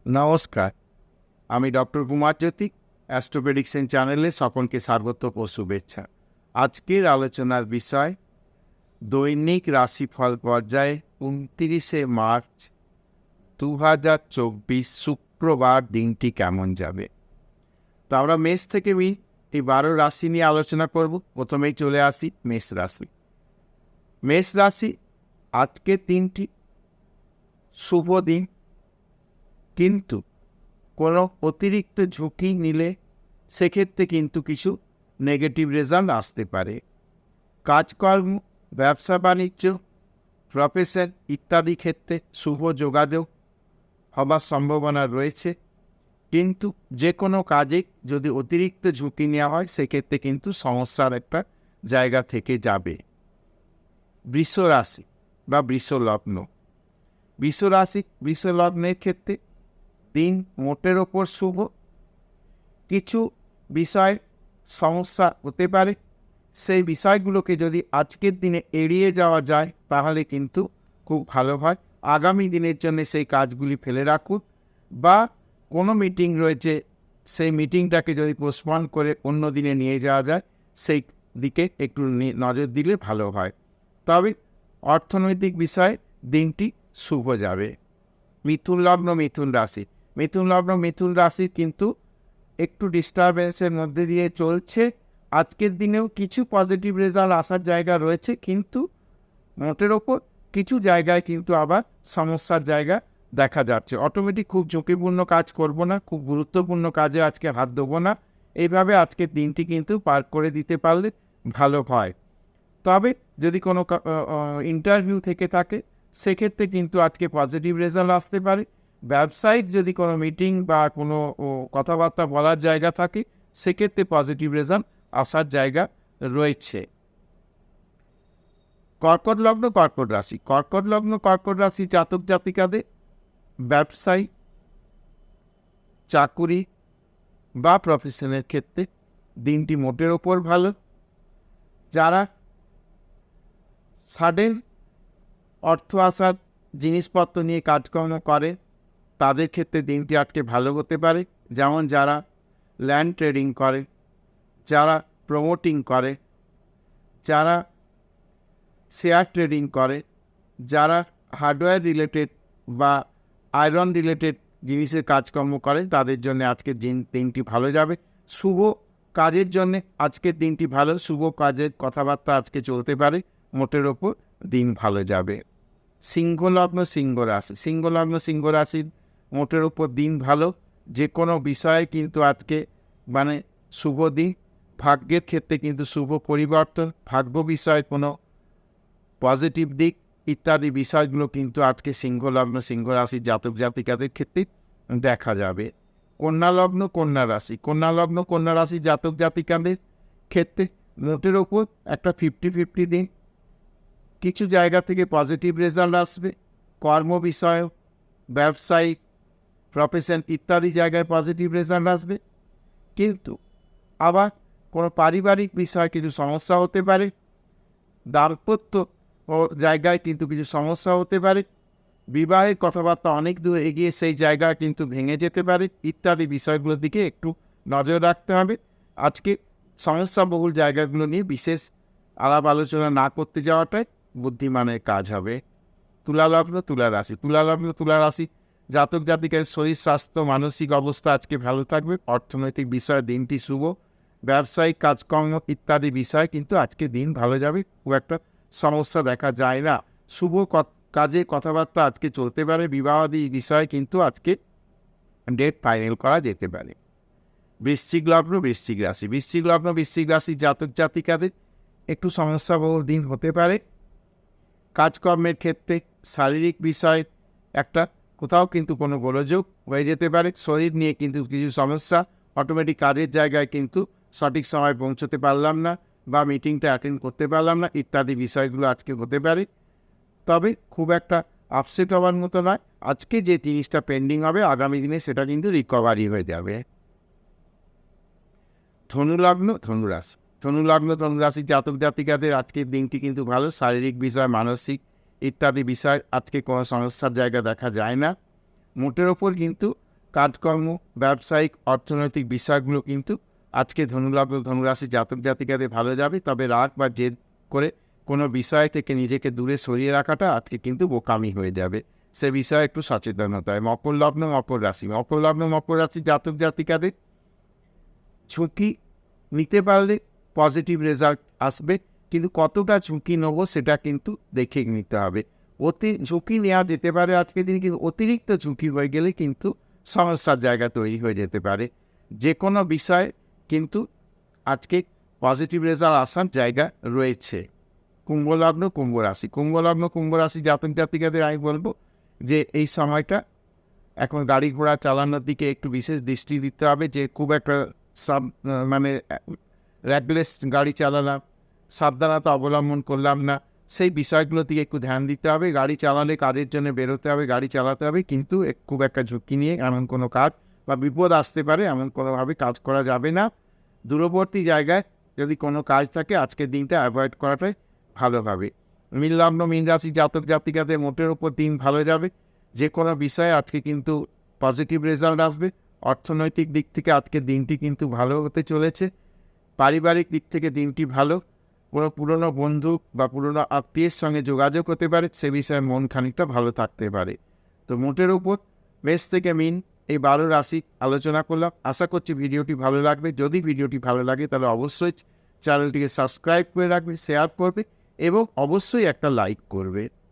নমস্কার, আমি ডক্টর কুমার জ্যোতি। Astro prediction চ্যানেলে সকলকে স্বাগত ও শুভেচ্ছা। আজকের আলোচনার বিষয় দৈনিক রাশিফল পর্যায়ে ২৯শে মার্চ ২০২৪ শুক্রবার দিনটি কেমন যাবে। তো আমরা মেষ থেকে এই ১২ রাশি নিয়ে আলোচনা করব। প্রথমেই চলে আসি মেষ রাশি। মেষ রাশি, আজকের দিনটি শুভ দিন, কিন্তু কোনো অতিরিক্ত ঝুঁকি নিলে সেক্ষেত্রে কিন্তু কিছু নেগেটিভ রেজাল্ট আসতে পারে। কাজকর্ম, ব্যবসা বাণিজ্য, প্রফেশন ইত্যাদি ক্ষেত্রে শুভ যোগাযোগ হবার সম্ভাবনা রয়েছে, কিন্তু যে কোনো কাজে যদি অতিরিক্ত ঝুঁকি নেওয়া হয় সেক্ষেত্রে কিন্তু সমস্যার একটা জায়গা থেকে যাবে। বৃষ রাশি বা বৃষ লগ্ন। বৃষ লগ্নের ক্ষেত্রে দিন মোটের ওপর শুভ। কিছু বিষয় সমস্যা হতে পারে, সেই বিষয়গুলোকে যদি আজকের দিনে এড়িয়ে যাওয়া যায় তাহলে কিন্তু খুব ভালো হয়। আগামী দিনের জন্য সেই কাজগুলি ফেলে রাখুন, বা কোনো মিটিং রয়েছে সেই মিটিংটাকে যদি পোস্টপন করে অন্য দিনে নিয়ে যাওয়া যায় সেই দিকে একটু নজর দিলে ভালো হয়। তবে অর্থনৈতিক বিষয়ে দিনটি শুভ যাবে। মিথুন লগ্ন মিথুন রাশি। মিথুন রাশি কিন্তু একটু ডিস্টারবেন্সের মধ্যে দিয়ে চলছে। আজকের দিনেও কিছু পজিটিভ রেজাল্ট আসার জায়গা রয়েছে, কিন্তু মোটের ওপর কিছু জায়গায় কিন্তু আবার সমস্যার জায়গা দেখা যাচ্ছে। অটোমেটিক খুব ঝুঁকিপূর্ণ কাজ করব না, খুব গুরুত্বপূর্ণ কাজে আজকে হাত দেবো না, এইভাবে আজকের দিনটি কিন্তু পার করে দিতে পারলে ভালো হয়। তবে যদি কোনো ইন্টারভিউ থেকে থাকে সেক্ষেত্রে কিন্তু আজকে পজিটিভ রেজাল্ট আসতে পারে। ব্যবসায়িক যদি কোনো মিটিং বা কোনো কথাবার্তা বলার জায়গা থাকে সেক্ষেত্রে পজিটিভ রেজাল্ট আসার জায়গা রয়েছে। কর্কট লগ্ন কর্কট রাশি জাতক জাতিকাদের ব্যবসায়ী, চাকুরি বা প্রফেশনের ক্ষেত্রে দিনটি মোটের ওপর ভালো। যারা সাডেন অর্থ আসার জিনিসপত্র নিয়ে কাজকর্ম করে তাদের ক্ষেত্রে দিনটি আজকে ভালো হতে পারে। যেমন যারা ল্যান্ড ট্রেডিং করে, যারা প্রমোটিং করে, যারা শেয়ার ট্রেডিং করে, যারা হার্ডওয়্যার রিলেটেড বা আয়রন রিলেটেড জিনিসের কাজকর্ম করে তাদের জন্য আজকের দিনটি ভালো যাবে। শুভ কাজের জন্য আজকের দিনটি ভালো। শুভ কাজের কথাবার্তা আজকে চলতে পারে, মোটের ওপর দিন ভালো যাবে। সিংহ লগ্ন সিংহ রাশির মোটের ওপর দিন ভালো। যে কোনো বিষয়ে কিন্তু আজকে শুভ দিন। ভাগ্যের ক্ষেত্রে কিন্তু শুভ পরিবর্তন, ভাগ্য বিষয়ে কোনো পজিটিভ দিক ইত্যাদি বিষয়গুলো কিন্তু আজকে সিংহ রাশির জাতক জাতিকাদের ক্ষেত্রে দেখা যাবে। কন্যা লগ্ন কন্যা রাশি জাতক জাতিকাদের ক্ষেত্রে মোটের ওপর একটা 50-50 দিন। কিছু জায়গা থেকে পজিটিভ রেজাল্ট আসবে। কর্ম বিষয়, ব্যবসায়িক, প্রফেশন ইত্যাদি জায়গায় পজিটিভ রেজাল্ট আসবে, কিন্তু আবার কোনো পারিবারিক বিষয়ে কিছু সমস্যা হতে পারে। দাম্পত্য ও জায়গায় কিন্তু কিছু সমস্যা হতে পারে। বিবাহের কথাবার্তা অনেক দূর এগিয়ে সেই জায়গায় কিন্তু ভেঙে যেতে পারে ইত্যাদি বিষয়গুলোর দিকে একটু নজর রাখতে হবে। আজকে সমস্যাবহুল জায়গাগুলো নিয়ে বিশেষ আলাপ আলোচনা না করতে যাওয়াটাই বুদ্ধিমানের কাজ হবে। তুলা রাশি জাতক জাতিকার শরীর স্বাস্থ্য মানসিক অবস্থা আজকে ভালো থাকবে। অর্থনৈতিক বিষয়ে দিনটি শুভ। ব্যবসায়িক কাজকর্ম ইত্যাদি বিষয় কিন্তু আজকে দিন ভালো যাবে, খুব একটা সমস্যা দেখা যায় না। শুভ কাজে কথাবার্তা আজকে চলতে পারে। বিবাহাদি বিষয়ে কিন্তু আজকে ডেট ফাইনাল করা যেতে পারে। বৃশ্চিক রাশি জাতক জাতিকাদের একটু সমস্যাবহুল দিন হতে পারে। কাজকর্মের ক্ষেত্রে শারীরিক বিষয়ে একটা কোথাও কিন্তু কোনো গোলযোগ হয়ে যেতে পারে। শরীর নিয়ে কিন্তু কিছু সমস্যা, অটোমেটিক কাজের জায়গায় কিন্তু সঠিক সময় পৌঁছতে পারলাম না বা মিটিংটা অ্যাটেন্ড করতে পারলাম না ইত্যাদি বিষয়গুলো আজকে হতে পারে। তবে খুব একটা আপসেট হওয়ার মতো নয়। আজকে যে জিনিসটা পেন্ডিং হবে আগামী দিনে সেটা কিন্তু রিকভারি হয়ে যাবে। ধনু রাশি জাতক জাতিকাদের আজকের দিনটি কিন্তু ভালো। শারীরিক বিষয়, মানসিক ইত্যাদি বিষয় আজকে কোনো সমস্যার জায়গা দেখা যায় না। মোটের ওপর কিন্তু কাজকর্ম, ব্যবসায়িক, অর্থনৈতিক বিষয়গুলো কিন্তু আজকে ধনুলগ্ন ধনুরাশি জাতক জাতিকাদের ভালো যাবে। তবে রাগ বা জেদ করে কোনো বিষয় থেকে নিজেকে দূরে সরিয়ে রাখাটা আজকে কিন্তু বোকামি হয়ে যাবে। সে বিষয়ে একটু সচেতন হতে হয়। মকর লগ্ন মকর রাশি, মকর লগ্ন মকর রাশি জাতক জাতিকাদের ঝুঁকি নিতে পারলে পজিটিভ রেজাল্ট আসবে, কিন্তু কতটা ঝুঁকি নেবো সেটা কিন্তু দেখে নিতে হবে। ঝুঁকি নেওয়া যেতে পারে আজকের দিনে, কিন্তু অতিরিক্ত ঝুঁকি হয়ে গেলে কিন্তু সমস্যার জায়গা তৈরি হয়ে যেতে পারে। যে কোনো বিষয়ে কিন্তু আজকে পজিটিভ রেজাল্ট আসার জায়গা রয়েছে। কুম্ভ লগ্ন কুম্ভ রাশি, কুম্ভ লগ্ন কুম্ভ রাশি জাতক জাতিকাদের আমি বলবো যে এই সময়টা এখন গাড়ি ঘোড়া চালানোর দিকে একটু বিশেষ দৃষ্টি দিতে হবে, যে খুব একটা মানে র্যাগলেস গাড়ি চালালাম, সাবধানতা অবলম্বন করলাম না, সেই বিষয়গুলোর দিকে একটু ধ্যান দিতে হবে। গাড়ি চালালে কাজের জন্য বেরোতে হবে, গাড়ি চালাতে হবে, কিন্তু খুব একটা ঝুঁকি নিয়ে এমন কোনো কাজ বা বিপদ আসতে পারে এমন কোনোভাবে কাজ করা যাবে না। দূরবর্তী জায়গায় যদি কোনো কাজ থাকে আজকের দিনটা অ্যাভয়েড করাটাই ভালো হবে। মীন লগ্ন মীন রাশি জাতক জাতিকাদের মোটের উপর দিন ভালো যাবে। যে কোনো বিষয়ে আজকে কিন্তু পজিটিভ রেজাল্ট আসবে। অর্থনৈতিক দিক থেকে আজকের দিনটি কিন্তু ভালো হতে চলেছে। পারিবারিক দিক থেকে দিনটি ভালো। কোনো পুরনো বন্ধু বা পুরনো আত্মীয়ের সঙ্গে যোগাযোগ হতে পারে, সে বিষয়ে মন খানিকটা ভালো থাকতে পারে। তো মোটের উপর মেষ থেকে মীন এই 12 রাশি আলোচনা করলাম। আশা করছি ভিডিওটি ভালো লাগবে। যদি ভিডিওটি ভালো লাগে তাহলে অবশ্যই চ্যানেলটিকে সাবস্ক্রাইব করে রাখবে, শেয়ার করবে এবং অবশ্যই একটা লাইক করবে।